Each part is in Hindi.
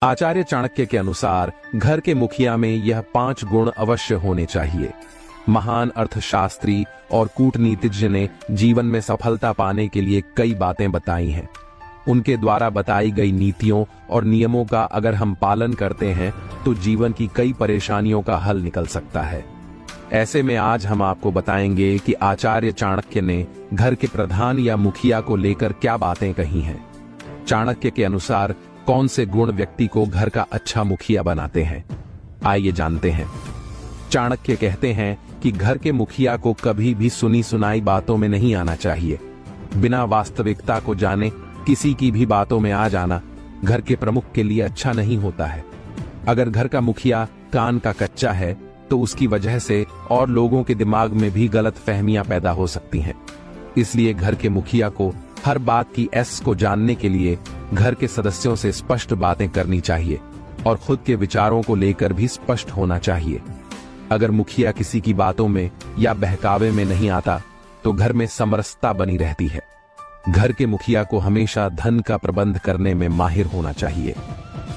आचार्य चाणक्य के अनुसार घर के मुखिया में यह 5 गुण अवश्य होने चाहिए। महान अर्थशास्त्री और कूटनीतिज्ञ ने जीवन में सफलता पाने के लिए कई बातें बताई हैं। उनके द्वारा बताई गई नीतियों और नियमों का अगर हम पालन करते हैं तो जीवन की कई परेशानियों का हल निकल सकता है। ऐसे में आज हम आपको बताएंगे कि आचार्य चाणक्य ने घर के प्रधान या मुखिया को लेकर क्या बातें कही हैं। चाणक्य के अनुसार कौन से गुण व्यक्ति को घर का अच्छा मुखिया बनाते हैं, आइए जानते हैं। चाणक्य कहते हैं कि घर के मुखिया को कभी भी सुनी सुनाई बातों में नहीं आना चाहिए। बिना वास्तविकता को जाने किसी की भी बातों में आ जाना घर के प्रमुख के लिए अच्छा नहीं होता है। अगर घर का मुखिया कान का कच्चा है तो उसकी वजह से और लोगों के दिमाग में भी गलत फहमियां पैदा हो सकती हैं। इसलिए घर के मुखिया को हर बात की एस को जानने के लिए घर के सदस्यों से स्पष्ट बातें करनी चाहिए और खुद के विचारों को लेकर भी स्पष्ट होना चाहिए। अगर मुखिया किसी की बातों में या बहकावे में नहीं आता तो घर में समरसता बनी रहती है। घर के मुखिया को हमेशा धन का प्रबंध करने में माहिर होना चाहिए।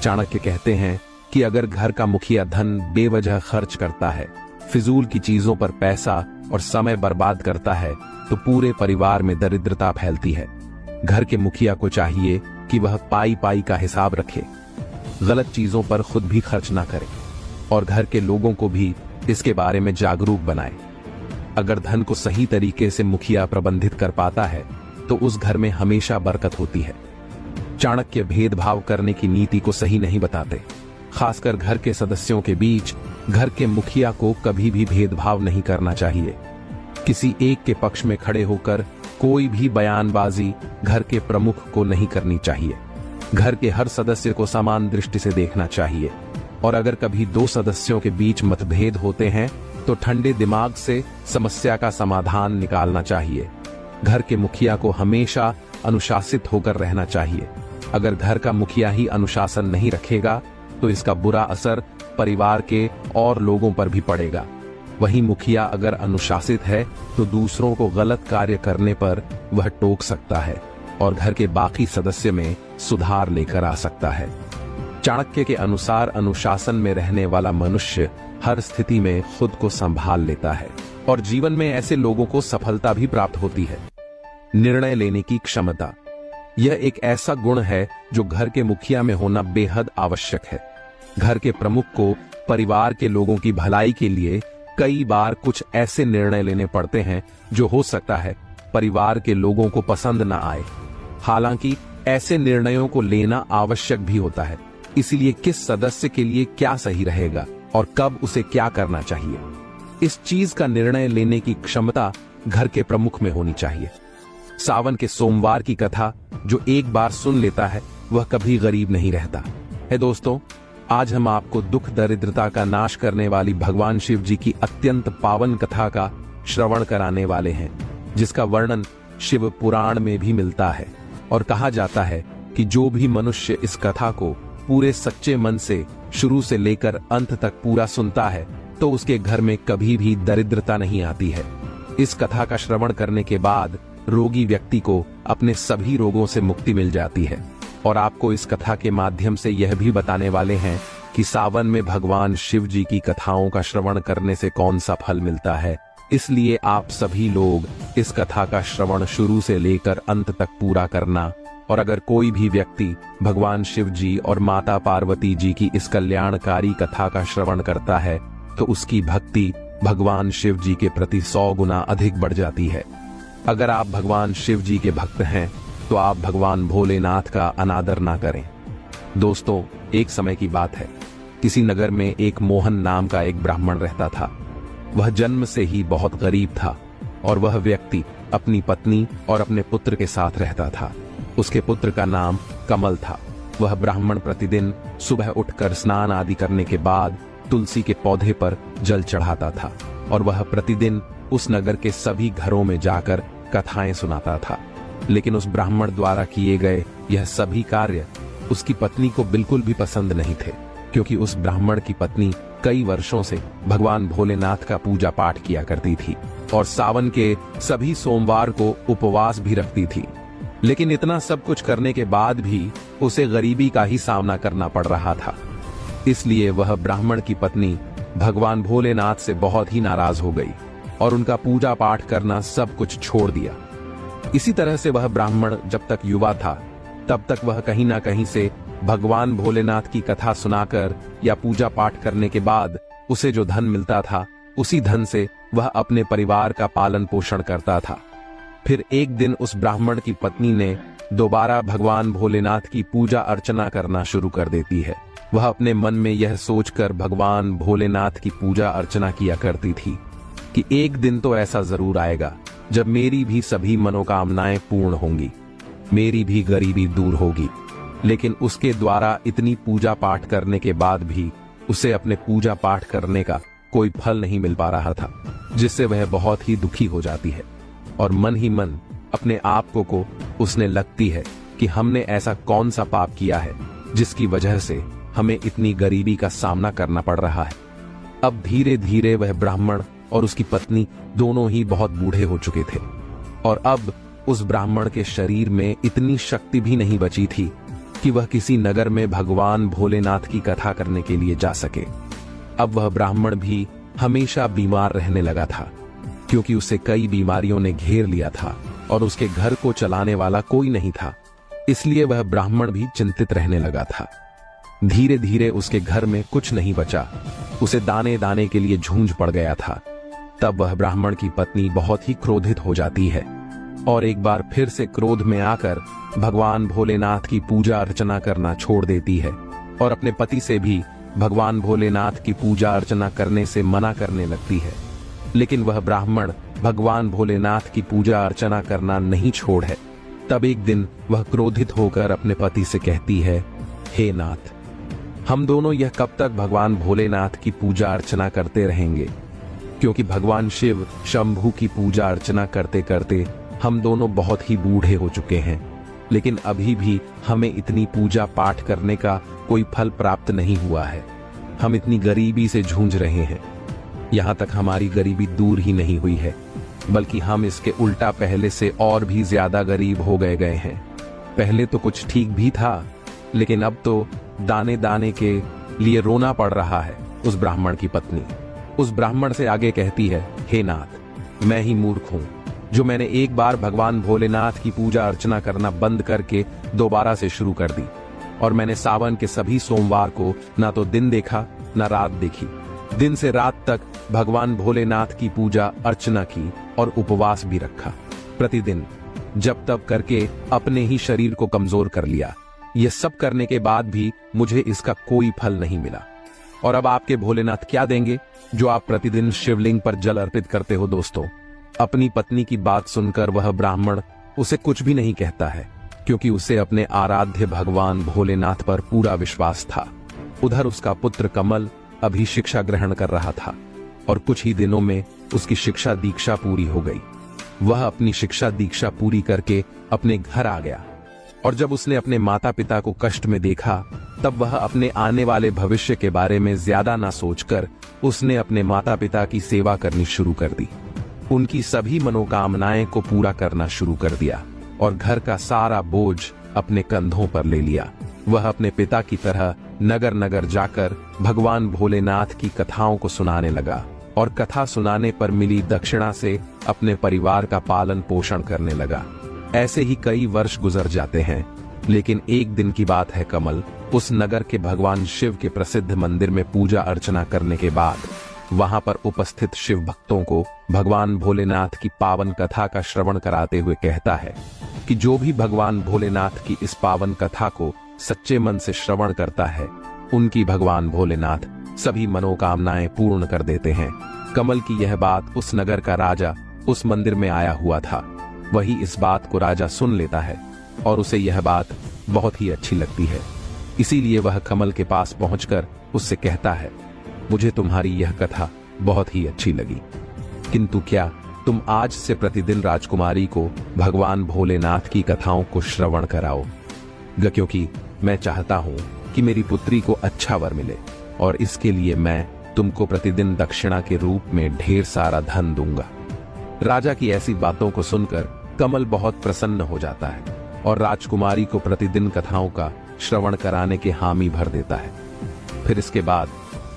चाणक्य कहते हैं कि अगर घर का मुखिया धन बेवजह खर्च करता है, फिजूल की चीजों पर पैसा और समय बर्बाद करता है तो पूरे परिवार में दरिद्रता फैलती है। घर के मुखिया को चाहिए कि वह पाई पाई का हिसाब रखे, गलत चीजों पर खुद भी खर्च ना करे और घर के लोगों को भी इसके बारे में जागरूक बनाए। अगर धन को सही तरीके से मुखिया प्रबंधित कर पाता है तो उस घर में हमेशा बरकत होती है। चाणक्य भेदभाव करने की नीति को सही नहीं बताते। खासकर घर के सदस्यों के बीच घर के मुखिया को कभी भी भेदभाव नहीं करना चाहिए। किसी एक के पक्ष में खड़े होकर कोई भी बयानबाजी घर के प्रमुख को नहीं करनी चाहिए। घर के हर सदस्य को समान दृष्टि से देखना चाहिए और अगर कभी 2 सदस्यों के बीच मतभेद होते हैं तो ठंडे दिमाग से समस्या का समाधान निकालना चाहिए। घर के मुखिया को हमेशा अनुशासित होकर रहना चाहिए। अगर घर का मुखिया ही अनुशासन नहीं रखेगा तो इसका बुरा असर परिवार के और लोगों पर भी पड़ेगा। वहीं मुखिया अगर अनुशासित है तो दूसरों को गलत कार्य करने पर वह टोक सकता है और घर के बाकी सदस्य में सुधार लेकर आ सकता है। चाणक्य के अनुसार अनुशासन में रहने वाला मनुष्य हर स्थिति में खुद को संभाल लेता है और जीवन में ऐसे लोगों को सफलता भी प्राप्त होती है। निर्णय लेने की क्षमता, यह एक ऐसा गुण है जो घर के मुखिया में होना बेहद आवश्यक है। घर के प्रमुख को परिवार के लोगों की भलाई के लिए कई बार कुछ ऐसे निर्णय लेने पड़ते हैं जो हो सकता है परिवार के लोगों को पसंद न आए। हालांकि ऐसे निर्णयों को लेना आवश्यक भी होता है। इसलिए किस सदस्य के लिए क्या सही रहेगा और कब उसे क्या करना चाहिए, इस चीज का निर्णय लेने की क्षमता घर के प्रमुख में होनी चाहिए। सावन के सोमवार की कथा जो एक बार सुन लेता है वह कभी गरीब नहीं रहता है। दोस्तों, आज हम आपको दुख दरिद्रता का नाश करने वाली भगवान शिव जी की अत्यंत पावन कथा का श्रवण कराने वाले हैं, जिसका वर्णन शिव पुराण में भी मिलता है और कहा जाता है कि जो भी मनुष्य इस कथा को पूरे सच्चे मन से शुरू से लेकर अंत तक पूरा सुनता है तो उसके घर में कभी भी दरिद्रता नहीं आती है। इस कथा का श्रवण करने के बाद रोगी व्यक्ति को अपने सभी रोगों से मुक्ति मिल जाती है। और आपको इस कथा के माध्यम से यह भी बताने वाले हैं कि सावन में भगवान शिव जी की कथाओं का श्रवण करने से कौन सा फल मिलता है। इसलिए आप सभी लोग इस कथा का श्रवण शुरू से लेकर अंत तक पूरा करना। और अगर कोई भी व्यक्ति भगवान शिव जी और माता पार्वती जी की इस कल्याणकारी कथा का श्रवण करता है तो उसकी भक्ति भगवान शिव जी के प्रति 100 गुना अधिक बढ़ जाती है। अगर आप भगवान शिव जी के भक्त हैं तो आप भगवान भोलेनाथ का अनादर ना करें। दोस्तों, एक समय की बात है, किसी नगर में एक मोहन नाम का एक ब्राह्मण रहता था। वह जन्म से ही बहुत गरीब था और वह व्यक्ति अपनी पत्नी और अपने पुत्र के साथ रहता था। उसके पुत्र का नाम कमल था। वह ब्राह्मण प्रतिदिन सुबह उठकर स्नान आदि करने के बाद तुलसी के पौधे पर जल चढ़ाता था और वह प्रतिदिन उस नगर के सभी घरों में जाकर कथाएं सुनाता था। लेकिन उस ब्राह्मण द्वारा किए गए यह सभी कार्य उसकी पत्नी को बिल्कुल भी पसंद नहीं थे, क्योंकि उस ब्राह्मण की पत्नी कई वर्षों से भगवान भोलेनाथ का पूजा पाठ किया करती थी और सावन के सभी सोमवार को उपवास भी रखती थी। लेकिन इतना सब कुछ करने के बाद भी उसे गरीबी का ही सामना करना पड़ रहा था। इसलिए वह ब्राह्मण की पत्नी भगवान भोलेनाथ से बहुत ही नाराज हो गई और उनका पूजा पाठ करना सब कुछ छोड़ दिया। इसी तरह से वह ब्राह्मण जब तक युवा था तब तक वह कहीं ना कहीं से भगवान भोलेनाथ की कथा सुनाकर या पूजा पाठ करने के बाद उसे जो धन मिलता था उसी धन से वह अपने परिवार का पालन पोषण करता था। फिर एक दिन उस ब्राह्मण की पत्नी ने दोबारा भगवान भोलेनाथ की पूजा अर्चना करना शुरू कर देती है। वह अपने मन में यह सोचकर भगवान भोलेनाथ की पूजा अर्चना किया करती थी कि एक दिन तो ऐसा जरूर आएगा जब मेरी भी सभी मनोकामनाएं पूर्ण होंगी, मेरी भी गरीबी दूर होगी। लेकिन उसके द्वारा इतनी पूजा पाठ करने के बाद भी उसे अपने पूजा पाठ करने का कोई फल नहीं मिल पा रहा था, जिससे वह बहुत ही दुखी हो जाती है और मन ही मन अपने आप को उसने लगती है कि हमने ऐसा कौन सा पाप किया है जिसकी वजह से हमें इतनी गरीबी का सामना करना पड़ रहा है। अब धीरे धीरे वह ब्राह्मण और उसकी पत्नी दोनों ही बहुत बूढ़े हो चुके थे और अब उस ब्राह्मण के शरीर में इतनी शक्ति भी नहीं बची थी कि वह किसी नगर में भगवान भोलेनाथ की कथा करने के लिए जा सके। अब वह ब्राह्मण भी हमेशा बीमार रहने लगा था क्योंकि उसे कई बीमारियों ने घेर लिया था और उसके घर को चलाने वाला कोई नहीं था। इसलिए वह ब्राह्मण भी चिंतित रहने लगा था। धीरे धीरे उसके घर में कुछ नहीं बचा, उसे दाने दाने के लिए झूंझ पड़ गया था। तब वह ब्राह्मण की पत्नी बहुत ही क्रोधित हो जाती है और एक बार फिर से क्रोध में आकर भगवान भोलेनाथ की पूजा अर्चना करना छोड़ देती है और अपने पति से भी भगवान भोलेनाथ की पूजा अर्चना करने से मना करने लगती है। लेकिन वह ब्राह्मण भगवान भोलेनाथ की पूजा अर्चना करना नहीं छोड़ है। तब एक दिन वह क्रोधित होकर अपने पति से कहती है, हे नाथ, हम दोनों यह कब तक भगवान भोलेनाथ की पूजा अर्चना करते रहेंगे? क्योंकि भगवान शिव शंभू की पूजा अर्चना करते करते हम दोनों बहुत ही बूढ़े हो चुके हैं, लेकिन अभी भी हमें इतनी पूजा पाठ करने का कोई फल प्राप्त नहीं हुआ है। हम इतनी गरीबी से जूझ रहे हैं। यहाँ तक हमारी गरीबी दूर ही नहीं हुई है, बल्कि हम इसके उल्टा पहले से और भी ज्यादा गरीब हो गए हैं। पहले तो कुछ ठीक भी था, लेकिन अब तो दाने दाने के लिए रोना पड़ रहा है। उस ब्राह्मण की पत्नी उस ब्राह्मण से आगे कहती है, हे नाथ, मैं ही मूर्ख हूँ जो मैंने एक बार भगवान भोलेनाथ की पूजा अर्चना करना बंद करके दोबारा से शुरू कर दी और मैंने सावन के सभी सोमवार को ना तो दिन देखा ना रात देखी। दिन से रात तक भगवान भोलेनाथ की पूजा अर्चना की और उपवास भी रखा। प्रतिदिन जब तब करके अपने ही शरीर को कमजोर कर लिया। ये सब करने के बाद भी मुझे इसका कोई फल नहीं मिला। और अब आपके भोलेनाथ क्या देंगे जो आप प्रतिदिन शिवलिंग पर जल अर्पित करते हो? दोस्तों, अपनी पत्नी की बात सुनकर वह ब्राह्मण उसे कुछ भी नहीं कहता है, क्योंकि उसे अपने आराध्य भगवान भोलेनाथ पर पूरा विश्वास था। उधर उसका पुत्र कमल अभी शिक्षा ग्रहण कर रहा था और कुछ ही दिनों में उसकी शिक्षा दीक्षा पूरी हो गई। वह अपनी शिक्षा दीक्षा पूरी करके अपने घर आ गया और जब उसने अपने माता पिता को कष्ट में देखा तब वह अपने आने वाले भविष्य के बारे में ज्यादा ना सोचकर उसने अपने माता पिता की सेवा करनी शुरू कर दी। उनकी सभी मनोकामनाएं को पूरा करना शुरू कर दिया और घर का सारा बोझ अपने कंधों पर ले लिया। वह अपने पिता की तरह नगर नगर जाकर भगवान भोलेनाथ की कथाओं को सुनाने लगा और कथा सुनाने पर मिली दक्षिणा से अपने परिवार का पालन पोषण करने लगा। ऐसे ही कई वर्ष गुजर जाते हैं, लेकिन एक दिन की बात है, कमल उस नगर के भगवान शिव के प्रसिद्ध मंदिर में पूजा अर्चना करने के बाद वहां पर उपस्थित शिव भक्तों को भगवान भोलेनाथ की पावन कथा का श्रवण कराते हुए कहता है कि जो भी भगवान भोलेनाथ की इस पावन कथा को सच्चे मन से श्रवण करता है, उनकी भगवान भोलेनाथ सभी मनोकामनाएं पूर्ण कर देते हैं। कमल की यह बात उस नगर का राजा उस मंदिर में आया हुआ था। वही इस बात को राजा सुन लेता है और उसे यह बात बहुत ही अच्छी लगती है। इसीलिए वह कमल के पास पहुंचकर उससे कहता है, मुझे तुम्हारी यह कथा बहुत ही अच्छी लगी, किंतु क्या तुम आज से प्रतिदिन राजकुमारी को भगवान भोलेनाथ की कथाओं को श्रवण कराओ? क्योंकि मैं चाहता हूँ कि मेरी पुत्री को अच्छा वर मिले और इसके लिए मैं तुमको प्रतिदिन दक्षिणा के रूप में ढेर सारा धन दूंगा। राजा की ऐसी बातों को सुनकर कमल बहुत प्रसन्न हो जाता है और राजकुमारी को प्रतिदिन कथाओं का श्रवण कराने के हामी भर देता है। फिर इसके बाद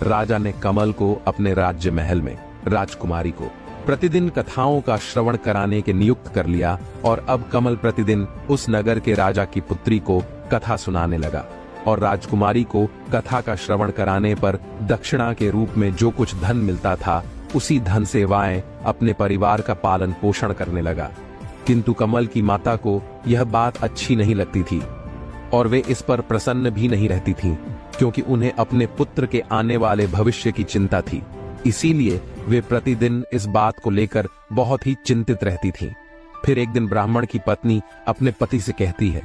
राजा ने कमल को अपने राज्य महल में राजकुमारी को प्रतिदिन कथाओं का श्रवण कराने के नियुक्त कर लिया और अब कमल प्रतिदिन उस नगर के राजा की पुत्री को कथा सुनाने लगा और राजकुमारी को कथा का श्रवण कराने पर दक्षिणा के रूप में जो कुछ धन मिलता था उसी धन से वह अपने परिवार का पालन पोषण करने लगा। किंतु कमल की माता को यह बात अच्छी नहीं लगती थी और वे इस पर प्रसन्न भी नहीं रहती थीं, क्योंकि उन्हें अपने पुत्र के आने वाले भविष्य की चिंता थी। इसीलिए वे प्रतिदिन इस बात को लेकर बहुत ही चिंतित रहती थीं। फिर एक दिन ब्राह्मण की पत्नी अपने पति से कहती है,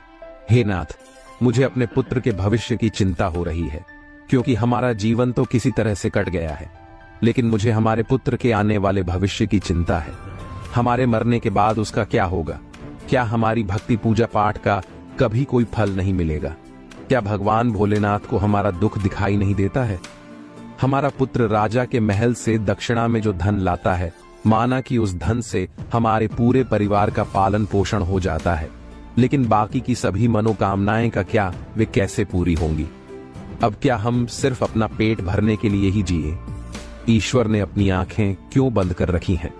हे नाथ, मुझे अपने पुत्र के भविष्य की चिंता हो रही है, क्योंकि हमारा जीवन तो किसी तरह से कट गया है, लेकिन मुझे हमारे पुत्र के आने वाले भविष्य की चिंता है। हमारे मरने के बाद उसका क्या होगा? क्या हमारी भक्ति पूजा पाठ का कभी कोई फल नहीं मिलेगा? क्या भगवान भोलेनाथ को हमारा दुख दिखाई नहीं देता है? हमारा पुत्र राजा के महल से दक्षिणा में जो धन लाता है, माना कि उस धन से हमारे पूरे परिवार का पालन पोषण हो जाता है, लेकिन बाकी की सभी मनोकामनाएं का क्या, वे कैसे पूरी होंगी? अब क्या हम सिर्फ अपना पेट भरने के लिए ही जिए? ईश्वर ने अपनी आंखें क्यों बंद कर रखी हैं?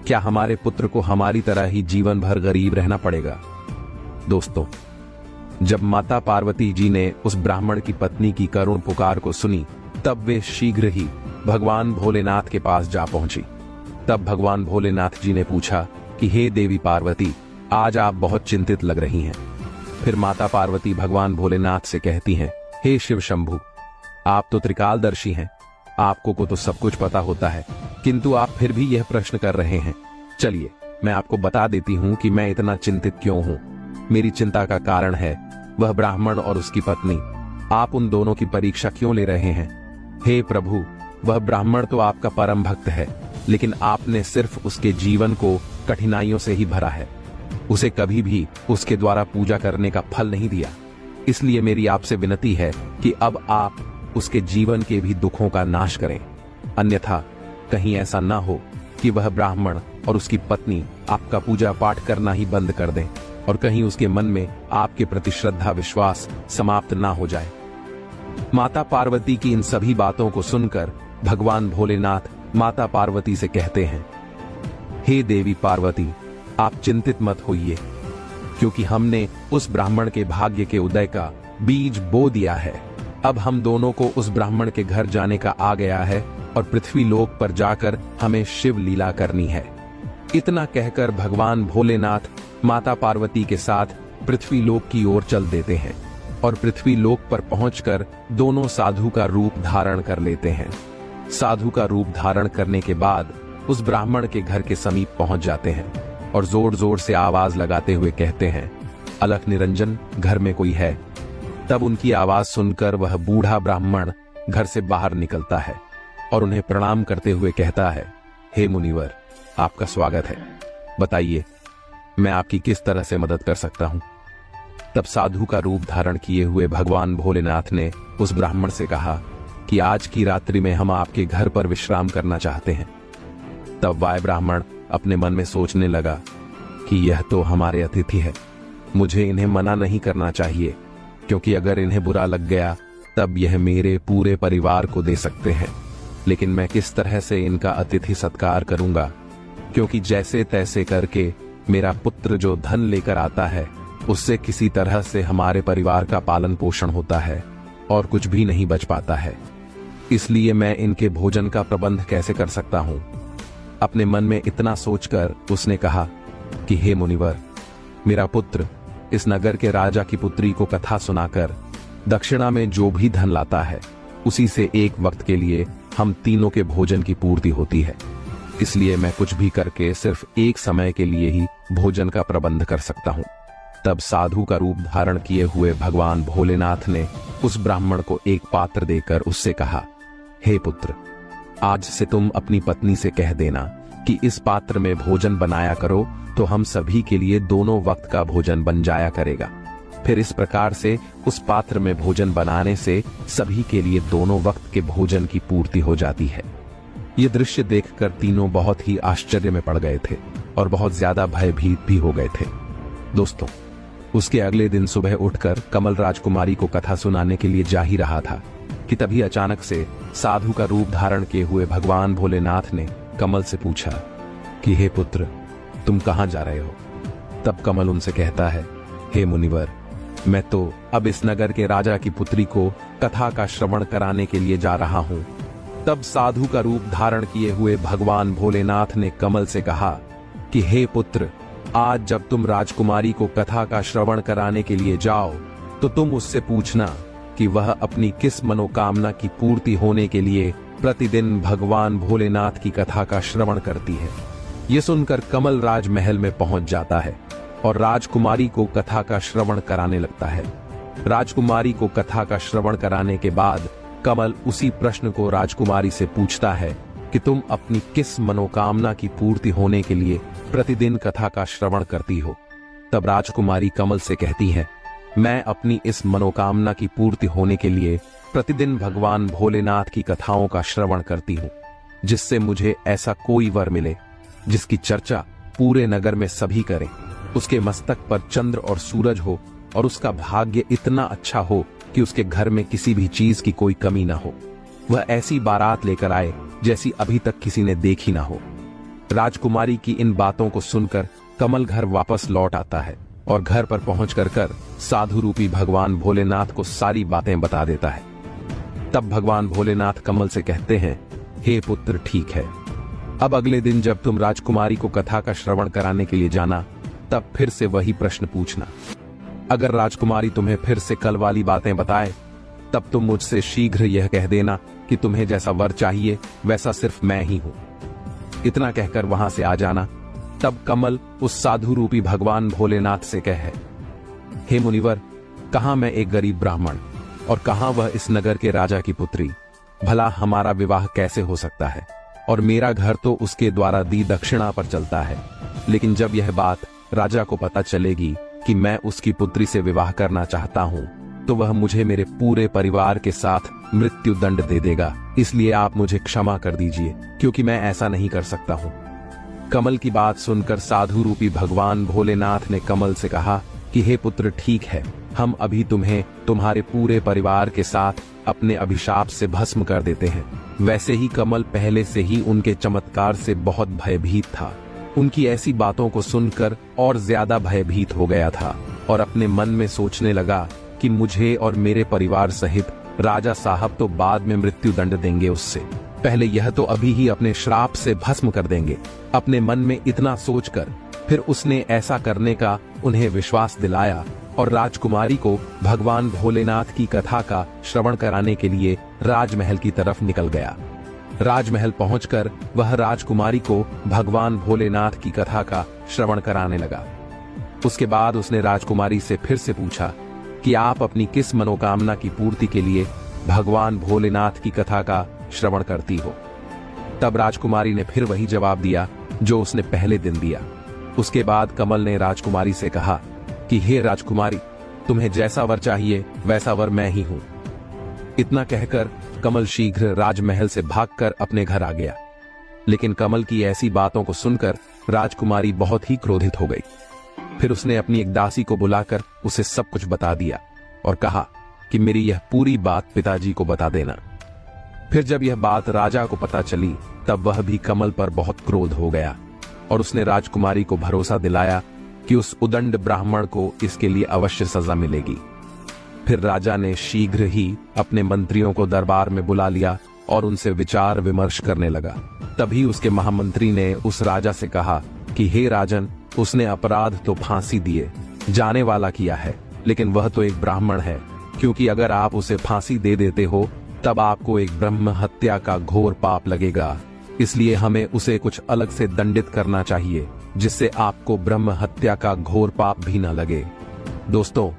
क्या हमारे पुत्र को हमारी तरह ही जीवन भर गरीब रहना पड़ेगा? दोस्तों, जब माता पार्वती जी ने उस ब्राह्मण की पत्नी की करुण पुकार को सुनी, तब वे शीघ्र ही भगवान भोलेनाथ के पास जा पहुंची। तब भगवान भोलेनाथ जी ने पूछा कि हे देवी पार्वती, आज आप बहुत चिंतित लग रही हैं। फिर माता पार्वती भगवान भोलेनाथ से कहती हैं, हे शिव शंभु, आप तो त्रिकालदर्शी हैं, आपको को तो सब कुछ पता होता है, किंतु आप फिर भी यह प्रश्न कर रहे हैं। चलिए, मैं आपको बता देती हूँ कि मैं इतना चिंतित क्यों हूँ। मेरी चिंता का कारण है वह ब्राह्मण और उसकी पत्नी। आप उन दोनों की परीक्षा क्यों ले रहे हैं? हे प्रभु, वह ब्राह्मण तो आपका परम भक्त है, लेकिन आपने सिर्फ उसके जीवन को कठिनाइयों से ही भरा है। उसे कभी भी उसके द्वारा पूजा करने का फल नहीं दिया। इसलिए मेरी आपसे विनती है कि अब आप उसके जीवन के भी दुखों का नाश करें, अन्यथा कहीं ऐसा ना हो कि वह ब्राह्मण और उसकी पत्नी आपका पूजा पाठ करना ही बंद कर दें और कहीं उसके मन में आपके प्रति श्रद्धा विश्वास समाप्त ना हो जाए। माता पार्वती की इन सभी बातों को सुनकर भगवान भोलेनाथ माता पार्वती से कहते हैं, हे देवी पार्वती, आप चिंतित मत होइए, क्योंकि हमने उस ब्राह्मण के भाग्य के उदय का बीज बो दिया है। अब हम दोनों को उस ब्राह्मण के घर जाने का आ गया है और पृथ्वी लोक पर जाकर हमें शिव लीला करनी है। इतना कहकर भगवान भोलेनाथ माता पार्वती के साथ पृथ्वी लोक की ओर चल देते हैं और पृथ्वी लोक पर पहुंचकर दोनों साधु का रूप धारण कर लेते हैं। साधु का रूप धारण करने के बाद उस ब्राह्मण के घर के समीप पहुंच जाते हैं और जोर जोर से आवाज लगाते हुए कहते हैं, अलख निरंजन, घर में कोई है? तब उनकी आवाज सुनकर वह बूढ़ा ब्राह्मण घर से बाहर निकलता है और उन्हें प्रणाम करते हुए कहता है, हे मुनिवर, आपका स्वागत है। बताइए, मैं आपकी किस तरह से मदद कर सकता हूँ? तब साधु का रूप धारण किए हुए भगवान भोलेनाथ ने उस ब्राह्मण से कहा कि आज की रात्रि में हम आपके घर पर विश्राम करना चाहते हैं। तब वह ब्राह्मण अपने मन में सोचने लगा कि यह तो हमारे अतिथि है, मुझे इन्हें मना नहीं करना चाहिए, क्योंकि अगर इन्हें बुरा लग गया तब यह मेरे पूरे परिवार को दे सकते हैं। लेकिन मैं किस तरह से इनका अतिथि सत्कार करूंगा, क्योंकि जैसे तैसे करके मेरा पुत्र जो धन लेकर आता है उससे किसी तरह से हमारे परिवार का पालन पोषण होता है और कुछ भी नहीं बच पाता है। इसलिए मैं इनके भोजन का प्रबंध कैसे कर सकता हूँ? अपने मन में इतना सोचकर उसने कहा कि हे मुनिवर, मेरा पुत्र इस नगर के राजा की पुत्री को कथा सुनाकर दक्षिणा में जो भी धन लाता है उसी से एक वक्त के लिए हम तीनों के भोजन की पूर्ति होती है। इसलिए मैं कुछ भी करके सिर्फ एक समय के लिए ही भोजन का प्रबंध कर सकता हूँ। तब साधु का रूप धारण किए हुए भगवान भोलेनाथ ने उस ब्राह्मण को एक पात्र देकर उससे कहा, हे पुत्र, आज से तुम अपनी पत्नी से कह देना कि इस पात्र में भोजन बनाया करो, तो हम सभी के लिए दोनों वक्त का भोजन बन जाया करेगा। फिर इस प्रकार से उस पात्र में भोजन बनाने से सभी के लिए दोनों वक्त के भोजन की पूर्ति हो जाती है। ये दृश्य देखकर तीनों बहुत ही आश्चर्य में पड़ गए थे और बहुत ज्यादा भयभीत भी हो गए थे। दोस्तों, उसके अगले दिन सुबह उठकर कमल राजकुमारी को कथा सुनाने के लिए जा ही रहा था कि तभी अचानक से साधु का रूप धारण किए हुए भगवान भोलेनाथ ने कमल से पूछा कि हे पुत्र, तुम कहां जा रहे हो। तब कमल उनसे कहता है, हे मुनिवर, मैं तो अब इस नगर के राजा की पुत्री को कथा का श्रवण कराने के लिए जा रहा हूं। तब साधु का रूप धारण किए हुए भगवान भोलेनाथ ने कमल से कहा कि हे पुत्र, आज जब तुम राजकुमारी को कथा का श्रवण कराने के लिए जाओ तो तुम उससे पूछना कि वह अपनी किस मनोकामना की पूर्ति होने के लिए प्रतिदिन भगवान भोलेनाथ की कथा का श्रवण करती है। ये सुनकर कमल राजमहल में पहुंच जाता है और राजकुमारी को कथा का श्रवण कराने लगता है। राजकुमारी को कथा का श्रवण कराने के बाद कमल उसी प्रश्न को राजकुमारी से पूछता है कि तुम अपनी किस मनोकामना की पूर्ति होने के लिए प्रतिदिन कथा का श्रवण करती हो। तब राजकुमारी कमल से कहती है, मैं अपनी इस मनोकामना की पूर्ति होने के लिए प्रतिदिन भगवान भोलेनाथ की कथाओं का श्रवण करती हूँ, जिससे मुझे ऐसा कोई वर मिले जिसकी चर्चा पूरे नगर में सभी करें। उसके मस्तक पर चंद्र और सूरज हो और उसका भाग्य इतना अच्छा हो कि उसके घर में किसी भी चीज की कोई कमी ना हो। वह ऐसी बारात लेकर आए जैसी अभी तक किसी ने देखी ना हो। राजकुमारी की इन बातों को सुनकर कमल घर वापस लौट आता है और घर पर पहुंचकर साधु रूपी भगवान भोलेनाथ को सारी बातें बता देता है। तब भगवान भोलेनाथ कमल से कहते हैं, हे पुत्र, ठीक है, अब अगले दिन जब तुम राजकुमारी को कथा का श्रवण कराने के लिए जाना तब फिर से वही प्रश्न पूछना। अगर राजकुमारी तुम्हें फिर से कल वाली बातें बताए तब तुम मुझसे शीघ्र यह कह देना कि तुम्हें जैसा वर चाहिए वैसा सिर्फ मैं ही हूं। इतना कहकर वहां से आ जाना। तब कमल उस साधु रूपी भगवान भोलेनाथ से कहे, हे मुनिवर, कहां मैं एक गरीब ब्राह्मण और कहां वह इस नगर के राजा की पुत्री। भला हमारा विवाह कैसे हो सकता है, और मेरा घर तो उसके द्वारा दी दक्षिणा पर चलता है। लेकिन जब यह बात राजा को पता चलेगी कि मैं उसकी पुत्री से विवाह करना चाहता हूँ तो वह मुझे मेरे पूरे परिवार के साथ मृत्यु दंड दे देगा। इसलिए आप मुझे क्षमा कर दीजिए, क्योंकि मैं ऐसा नहीं कर सकता हूँ। कमल की बात सुनकर साधु रूपी भगवान भोलेनाथ ने कमल से कहा कि हे पुत्र, ठीक है, हम अभी तुम्हें तुम्हारे पूरे परिवार के साथ अपने अभिशाप से भस्म कर देते हैं। वैसे ही कमल पहले से ही उनके चमत्कार से बहुत भयभीत था। उनकी ऐसी बातों को सुनकर और ज्यादा भयभीत हो गया था और अपने मन में सोचने लगा कि मुझे और मेरे परिवार सहित राजा साहब तो बाद में मृत्यु दंड देंगे, उससे पहले यह तो अभी ही अपने श्राप से भस्म कर देंगे। अपने मन में इतना सोचकर फिर उसने ऐसा करने का उन्हें विश्वास दिलाया और राजकुमारी को भगवान भोलेनाथ की कथा का श्रवण कराने के लिए राजमहल की तरफ निकल गया। राजमहल पहुंचकर वह राजकुमारी को भगवान भोलेनाथ की कथा का श्रवण कराने लगा। उसके बाद उसने राजकुमारी से फिर से पूछा कि आप अपनी किस मनोकामना की पूर्ति के लिए भगवान भोलेनाथ की कथा का श्रवण करती हो। तब राजकुमारी ने फिर वही जवाब दिया जो उसने पहले दिन दिया। उसके बाद कमल ने राजकुमारी से कहा कि हे राजकुमारी, तुम्हें जैसा वर चाहिए वैसा वर मैं ही हूं। इतना कहकर कमल शीघ्र राजमहल से भागकर अपने घर आ गया। लेकिन कमल की ऐसी बातों को सुनकर राजकुमारी बहुत ही क्रोधित हो गई। फिर उसने अपनी एक दासी को बुलाकर उसे सब कुछ बता दिया और कहा कि मेरी यह पूरी बात पिताजी को बता देना। फिर जब यह बात राजा को पता चली तब वह भी कमल पर बहुत क्रोध हो गया और उसने राजकुमारी को भरोसा दिलाया कि उस उदंड ब्राह्मण को इसके लिए अवश्य सजा मिलेगी। फिर राजा ने शीघ्र ही अपने मंत्रियों को दरबार में बुला लिया और उनसे विचार विमर्श करने लगा। तभी उसके महामंत्री ने उस राजा से कहा कि हे राजन, उसने अपराध तो फांसी दिए जाने वाला किया है, लेकिन वह तो एक ब्राह्मण है, क्योंकि अगर आप उसे फांसी दे देते हो तब आपको एक ब्रह्म हत्या का घोर पाप लगेगा। इसलिए हमें उसे कुछ अलग से दंडित करना चाहिए जिससे आपको ब्रह्म हत्या का घोर पाप भी न लगे। दोस्तों,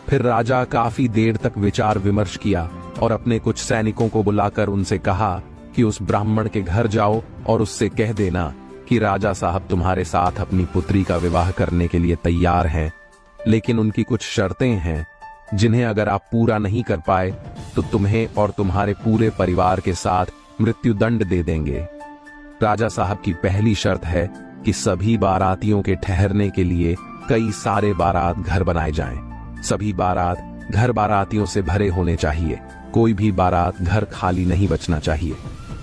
फिर राजा काफी देर तक विचार विमर्श किया और अपने कुछ सैनिकों को बुलाकर उनसे कहा कि उस ब्राह्मण के घर जाओ और उससे कह देना कि राजा साहब तुम्हारे साथ अपनी पुत्री का विवाह करने के लिए तैयार हैं, लेकिन उनकी कुछ शर्तें हैं जिन्हें अगर आप पूरा नहीं कर पाए तो तुम्हें और तुम्हारे पूरे परिवार के साथ मृत्यु दंड दे देंगे। राजा साहब की पहली शर्त है कि सभी बारातियों के ठहरने के लिए कई सारे बारात घर बनाए जाएं। सभी बारात घर बारातियों से भरे होने चाहिए। कोई भी बारात घर खाली नहीं बचना चाहिए।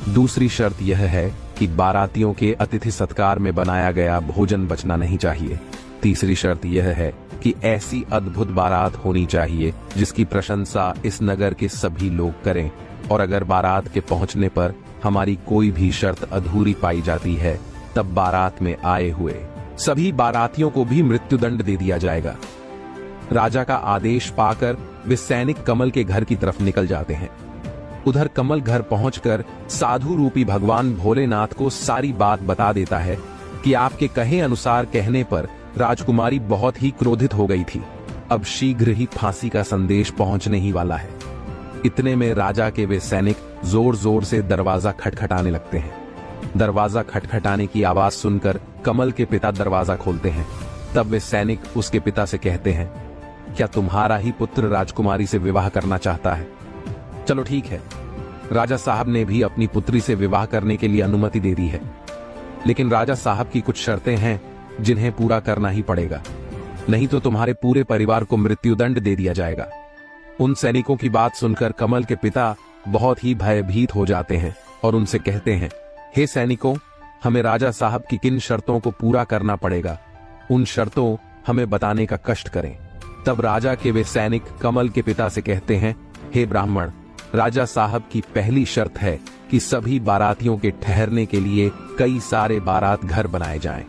दूसरी शर्त यह है कि बारातियों के अतिथि सत्कार में बनाया गया भोजन बचना नहीं चाहिए। तीसरी शर्त यह है कि ऐसी अद्भुत बारात होनी चाहिए जिसकी प्रशंसा इस नगर के सभी लोग करें, और अगर बारात के पहुंचने पर हमारी कोई भी शर्त अधूरी पाई जाती है तब बारात में आए हुए सभी बारातियों को भी मृत्युदंड दे दिया जाएगा। राजा का आदेश पाकर वे सैनिक कमल के घर की तरफ निकल जाते हैं। उधर कमल घर पहुंचकर साधु रूपी भगवान भोलेनाथ को सारी बात बता देता है कि आपके कहे अनुसार कहने पर राजकुमारी बहुत ही क्रोधित हो गई थी। अब शीघ्र ही फांसी का संदेश पहुंचने ही वाला है। इतने में राजा के वे सैनिक जोर जोर से दरवाजा खटखटाने लगते हैं। दरवाजा खटखटाने की आवाज सुनकर कमल के पिता दरवाजा खोलते हैं। तब वे सैनिक उसके पिता से कहते हैं, क्या तुम्हारा ही पुत्र राजकुमारी से विवाह करना चाहता है? चलो ठीक है। राजा साहब ने भी अपनी पुत्री से विवाह करने के लिए अनुमति दे दी है, लेकिन राजा साहब की कुछ शर्तें हैं जिन्हें पूरा करना ही पड़ेगा, नहीं तो तुम्हारे पूरे परिवार को मृत्युदंड दे दिया जाएगा। उन सैनिकों की बात सुनकर कमल के पिता बहुत ही भयभीत हो जाते हैं और उनसे कहते हैं, हे सैनिकों, हमें राजा साहब की किन शर्तों को पूरा करना पड़ेगा, उन शर्तों हमें बताने का कष्ट करें। तब राजा के वे सैनिक कमल के पिता से कहते हैं, हे ब्राह्मण, राजा साहब की पहली शर्त है कि सभी बारातियों के ठहरने के लिए कई सारे बारात घर बनाए जाएं।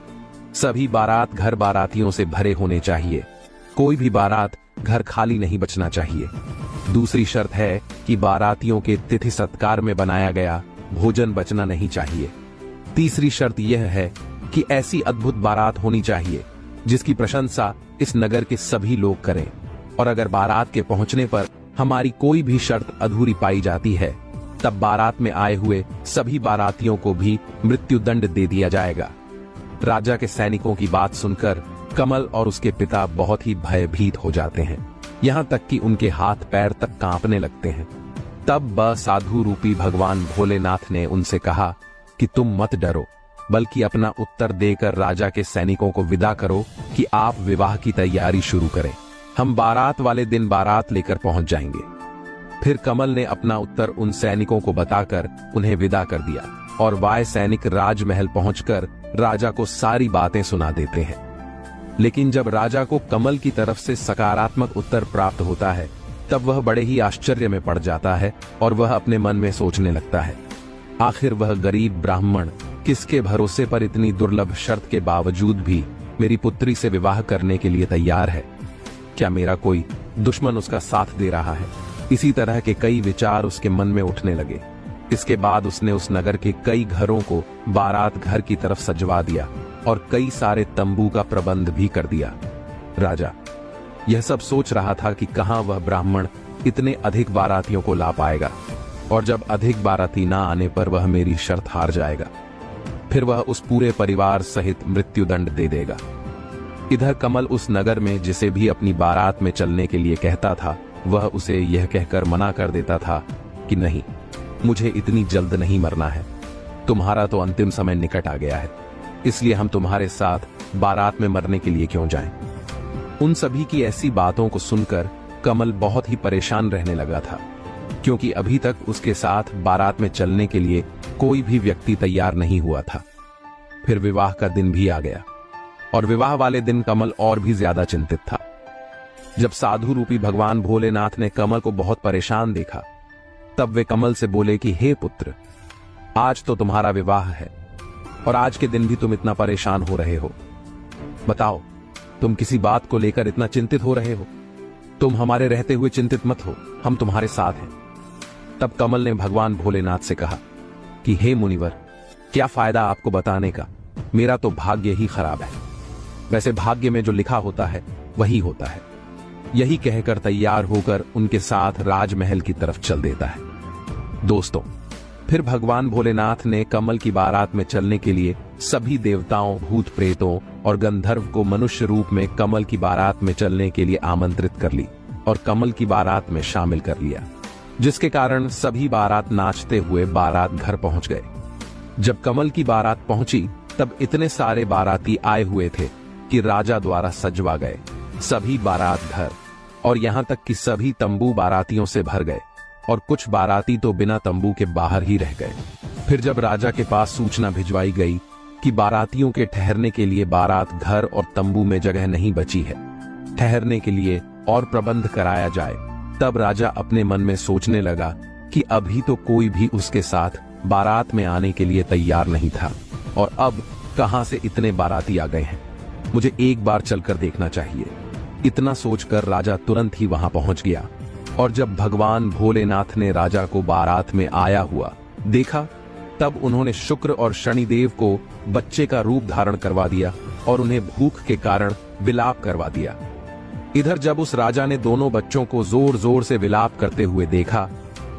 सभी बारात घर बारातियों से भरे होने चाहिए। कोई भी बारात घर खाली नहीं बचना चाहिए। दूसरी शर्त है कि बारातियों के तिथि सत्कार में बनाया गया भोजन बचना नहीं चाहिए। तीसरी शर्त यह है कि ऐसी अद्भुत बारात होनी चाहिए जिसकी प्रशंसा इस नगर के सभी लोग करें, और अगर बारात के पहुंचने पर हमारी कोई भी शर्त अधूरी पाई जाती है तब बारात में आए हुए सभी बारातियों को भी मृत्युदंड दे दिया जाएगा। राजा के सैनिकों की बात सुनकर कमल और उसके पिता बहुत ही भयभीत हो जाते हैं, यहाँ तक कि उनके हाथ पैर तक कांपने लगते हैं। तब साधु रूपी भगवान भोलेनाथ ने उनसे कहा कि तुम मत डरो, बल्कि अपना उत्तर देकर राजा के सैनिकों को विदा करो कि आप विवाह की तैयारी शुरू करें। हम बारात वाले दिन बारात लेकर पहुंच जाएंगे। फिर कमल ने अपना उत्तर उन सैनिकों को बताकर उन्हें विदा कर दिया, और वह सैनिक राजमहल पहुंचकर राजा को सारी बातें सुना देते हैं। लेकिन जब राजा को कमल की तरफ से सकारात्मक उत्तर प्राप्त होता है तब वह बड़े ही आश्चर्य में पड़ जाता है और वह अपने मन में सोचने लगता है, आखिर वह गरीब ब्राह्मण किसके भरोसे पर इतनी दुर्लभ शर्त के बावजूद भी मेरी पुत्री से विवाह करने के लिए तैयार है? क्या मेरा कोई दुश्मन उसका साथ दे रहा है? इसी तरह के कई विचार उसके मन में उठने लगे। इसके बाद उसने उस नगर के कई घरों को बारात घर की तरफ सजवा दिया और कई सारे तंबू का प्रबंध भी कर दिया। राजा यह सब सोच रहा था कि कहां वह ब्राह्मण इतने अधिक बारातियों को ला पाएगा, और जब अधिक बाराती ना आने पर वह मेरी शर्त हार जाएगा, फिर वह उस पूरे परिवार सहित मृत्युदंड दे देगा। इधर कमल उस नगर में जिसे भी अपनी बारात में चलने के लिए कहता था, वह उसे यह कहकर मना कर देता था कि नहीं, मुझे इतनी जल्द नहीं मरना है। तुम्हारा तो अंतिम समय निकट आ गया है, इसलिए हम तुम्हारे साथ बारात में मरने के लिए क्यों जाएं? उन सभी की ऐसी बातों को सुनकर कमल बहुत ही परेशान रहने लगा था, क्योंकि अभी तक उसके साथ बारात में चलने के लिए कोई भी व्यक्ति तैयार नहीं हुआ था। फिर विवाह का दिन भी आ गया, और विवाह वाले दिन कमल और भी ज्यादा चिंतित था। जब साधु रूपी भगवान भोलेनाथ ने कमल को बहुत परेशान देखा, तब वे कमल से बोले कि हे पुत्र, आज तो तुम्हारा विवाह है और आज के दिन भी तुम इतना परेशान हो रहे हो। बताओ, तुम किसी बात को लेकर इतना चिंतित हो रहे हो? तुम हमारे रहते हुए चिंतित मत हो, हम तुम्हारे साथ हैं। तब कमल ने भगवान भोलेनाथ से कहा कि हे मुनिवर, क्या फायदा आपको बताने का, मेरा तो भाग्य ही खराब है। वैसे भाग्य में जो लिखा होता है वही होता है। यही कहकर तैयार होकर उनके साथ राजमहल की तरफ चल देता है। दोस्तों, फिर भगवान भोलेनाथ ने कमल की बारात में चलने के लिए सभी देवताओं, भूत प्रेतों और गंधर्व को मनुष्य रूप में कमल की बारात में चलने के लिए आमंत्रित कर ली और कमल की बारात में शामिल कर लिया, जिसके कारण सभी बारात नाचते हुए बारात घर पहुंच गए। जब कमल की बारात पहुंची तब इतने सारे बाराती आए हुए थे कि राजा द्वारा सजवा गए सभी बारात घर और यहाँ तक कि सभी तंबू बारातियों से भर गए और कुछ बाराती तो बिना तंबू के बाहर ही रह गए। फिर जब राजा के पास सूचना भिजवाई गई कि बारातियों के ठहरने के लिए बारात घर और तंबू में जगह नहीं बची है, ठहरने के लिए और प्रबंध कराया जाए, तब राजा अपने मन में सोचने लगा कि अभी तो कोई भी उसके साथ बारात में आने के लिए तैयार नहीं था और अब कहां से इतने बाराती आ गए हैं, मुझे एक बार चलकर देखना चाहिए। इतना सोचकर राजा तुरंत ही वहां पहुंच गया और जब भगवान भोलेनाथ ने राजा को बारात में आया हुआ देखा, तब उन्होंने शुक्र और शनिदेव को बच्चे का रूप धारण करवा दिया और उन्हें भूख के कारण विलाप करवा दिया। इधर जब उस राजा ने दोनों बच्चों को जोर जोर से विलाप करते हुए देखा,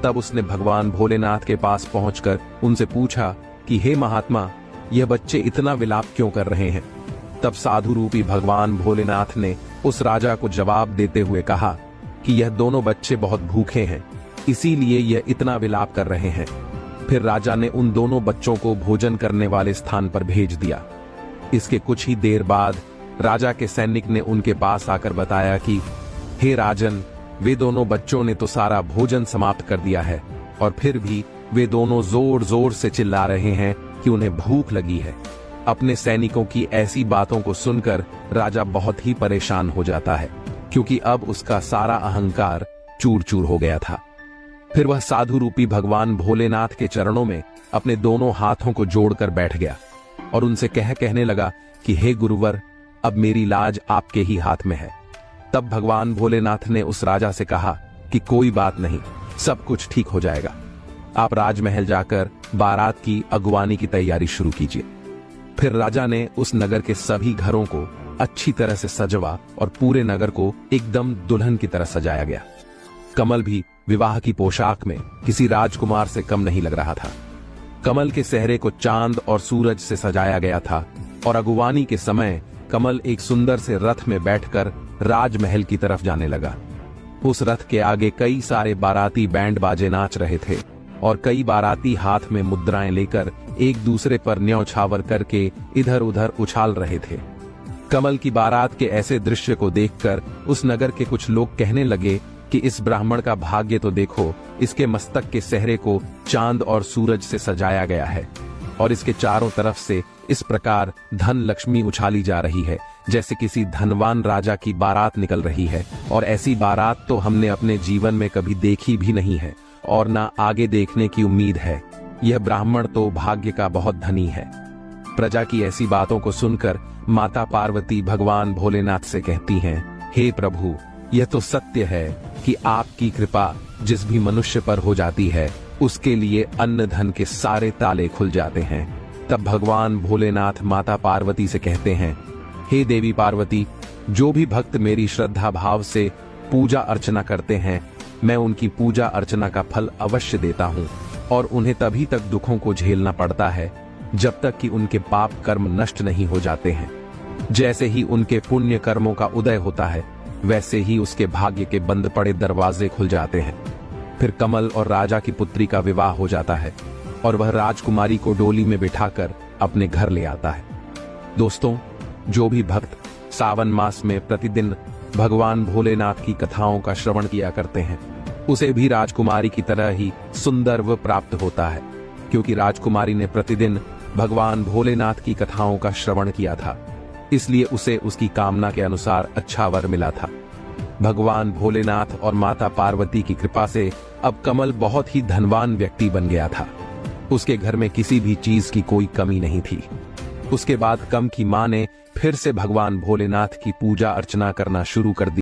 तब उसने भगवान भोलेनाथ के पास पहुंचकर उनसे पूछा कि हे महात्मा, यह बच्चे इतना विलाप क्यों कर रहे हैं? तब साधु रूपी भगवान भोलेनाथ ने उस राजा को जवाब देते हुए कहा कि यह दोनों बच्चे बहुत भूखे हैं, इसीलिए यह इतना विलाप कर रहे हैं। फिर राजा ने उन दोनों बच्चों को भोजन करने वाले स्थान पर भेज दिया। इसके कुछ ही देर बाद राजा के सैनिक ने उनके पास आकर बताया कि हे राजन, वे दोनों बच्चों ने तो सारा भोजन समाप्त कर दिया है और फिर भी वे दोनों जोर जोर से चिल्ला रहे हैं कि उन्हें भूख लगी है। अपने सैनिकों की ऐसी बातों को सुनकर राजा बहुत ही परेशान हो जाता है, क्योंकि अब उसका सारा अहंकार चूर चूर हो गया था। फिर वह साधु रूपी भगवान भोलेनाथ के चरणों में अपने दोनों हाथों को जोड़कर बैठ गया और उनसे कहने लगा कि हे गुरुवर, अब मेरी लाज आपके ही हाथ में है। तब भगवान भोलेनाथ ने उस राजा से कहा कि कोई बात नहीं, सब कुछ ठीक हो जाएगा। आप राजमहल जाकर बारात की अगवानी की तैयारी शुरू कीजिए। फिर राजा ने उस नगर के सभी घरों को अच्छी तरह से सजवा और पूरे नगर को एकदम दुल्हन की तरह सजाया गया। कमल भी विवाह की पोशाक में किसी राजकुमार से कम नहीं लग रहा था। कमल के सेहरे को चांद और सूरज से सजाया गया था और अगुवानी के समय कमल एक सुंदर से रथ में बैठकर राजमहल की तरफ जाने लगा। उस रथ के आगे कई सारे बाराती बैंड बाजे नाच रहे थे और कई बाराती हाथ में मुद्राएं लेकर एक दूसरे पर न्यौछावर करके इधर उधर उछाल रहे थे। कमल की बारात के ऐसे दृश्य को देखकर उस नगर के कुछ लोग कहने लगे कि इस ब्राह्मण का भाग्य तो देखो, इसके मस्तक के सेहरे को चांद और सूरज से सजाया गया है और इसके चारों तरफ से इस प्रकार धन लक्ष्मी उछाली जा रही है जैसे किसी धनवान राजा की बारात निकल रही है, और ऐसी बारात तो हमने अपने जीवन में कभी देखी भी नहीं है और ना आगे देखने की उम्मीद है। यह ब्राह्मण तो भाग्य का बहुत धनी है। प्रजा की ऐसी बातों को सुनकर माता पार्वती भगवान भोलेनाथ से कहती हैं, हे प्रभु, यह तो सत्य है कि आपकी कृपा जिस भी मनुष्य पर हो जाती है उसके लिए अन्न धन के सारे ताले खुल जाते हैं। तब भगवान भोलेनाथ माता पार्वती से कहते हैं, हे देवी पार्वती, जो भी भक्त मेरी श्रद्धा भाव से पूजा अर्चना करते हैं, मैं उनकी पूजा अर्चना का फल अवश्य देता हूँ और उन्हें तभी तक दुखों को झेलना पड़ता है जब तक कि उनके पाप कर्म नष्ट नहीं हो जाते हैं। जैसे ही उनके पुण्य कर्मों का उदय होता है, वैसे ही उसके भाग्य के बंद पड़े दरवाजे खुल जाते हैं। फिर कमल और राजा की पुत्री का विवाह हो जाता है और वह राजकुमारी को डोली में बिठाकर अपने घर ले आता है। दोस्तों, जो भी भक्त सावन मास में प्रतिदिन भगवान भोलेनाथ की कथाओं का श्रवण किया करते हैं, उसे भी राजकुमारी की तरह ही सुंदर व प्राप्त होता है, क्योंकि राजकुमारी ने प्रतिदिन भगवान भोलेनाथ की कथाओं का श्रवण किया था, इसलिए उसे उसकी कामना के अनुसार अच्छा वर मिला था। भगवान भोलेनाथ और माता पार्वती की कृपा से अब कमल बहुत ही धनवान व्यक्ति बन गया था। उसके घर में किसी भी चीज की कोई कमी नहीं थी। उसके बाद कम की मां ने फिर से भगवान भोलेनाथ की पूजा अर्चना करना शुरू कर दी।